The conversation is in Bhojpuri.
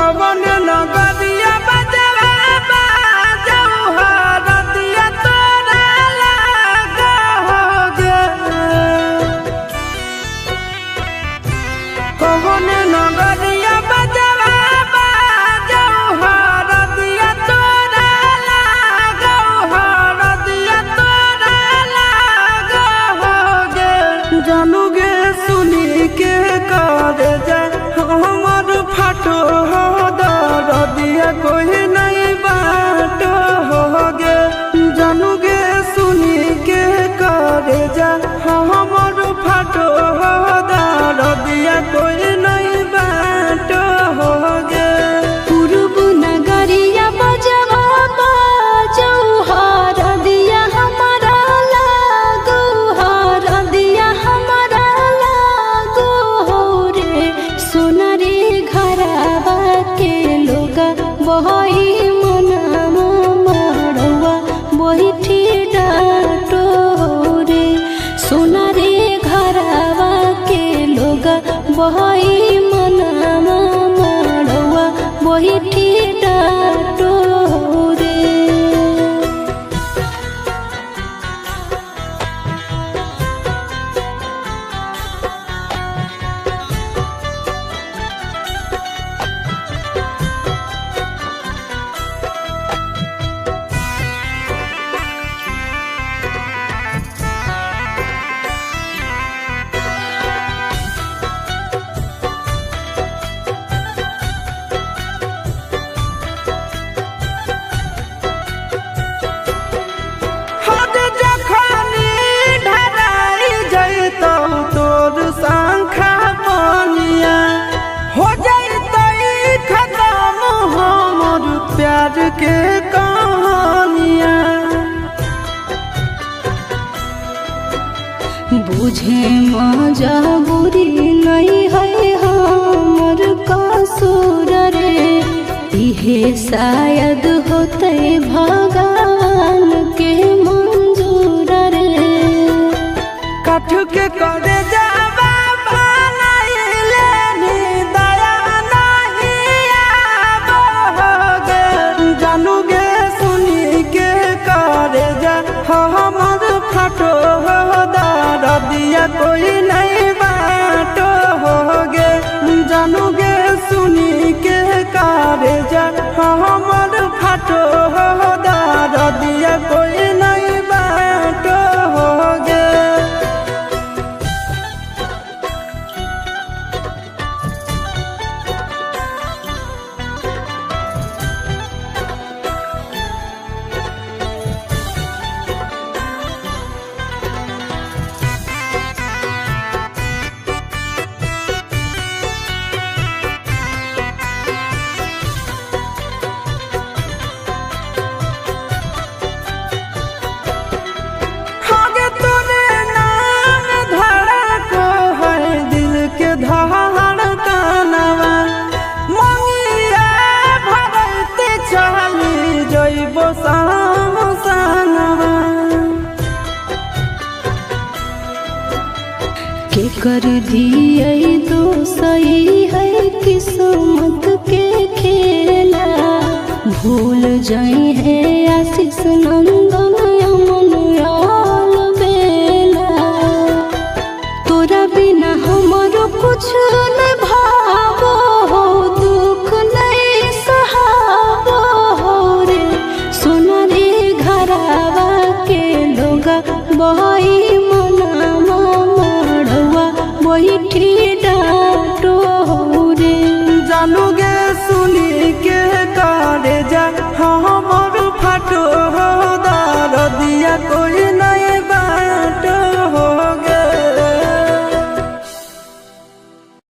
कवन नगरिया बजवा बाजऊ हरदिया तोरा लागोगे। कवन नगरिया बजवा बाजऊ हरदिया तोरा लागोगे, हरदिया तोरा लागोगे। जानूगे सुनी के कर जाए हमर फाटो हो दरदिया कोई नहीं बाटो होगे। जानूगे सुनी के कर जाए हमर फाटो हो दरदिया कोई नहीं बाटो होगे। पूर्व नगरिया बजवा बाजऊ हरदिया हमारा लागो, हरदिया हमारा लागो हो रे। सोना रे घरवा के लोग बहई मनवा मड़वा बैठी डाटो हो रे। सोना रे घरवा के लोग बहई मनवा मड़वा बैठी डाटो हो रे। हद जखनी ढराई जैतौ तोर शंखा बनिया, हो जैतै खत्म हमर प्यार के कहानिया। बुझे मजबूरी नहीं है हमर कसूर रे। इहे शायद होते भगवान के मंजूर रे। कठ के करे जावा बनाइले नी दया नहीं आवोगे। जानूगे सुनी के करे जा हमर फाटो हो दरदिया कोई नहीं बाटो होगे। जानूगे सुनी के करे जा हमर फाटो हो दरदिया कोई नहीं बाटो होगे। आगे तोरे नाम धड़को है दिल के धड़कनवा, मंगिया भरते चली जइबो सामसनवा। के कर दिए दोसई है किस्मत के खेला। भूल जाई है आशीष नंदन अमन आल बेला। तोरा बिना हमरो कुछ न भावो हो, दुख नहीं सहावो हो रे। सोना रे घरवा के लोग बहई मनवा मड़वा बैठी डाटो हो रे। जानूगे सुनी के करे जा हमर फाटो हो दरदिया कोई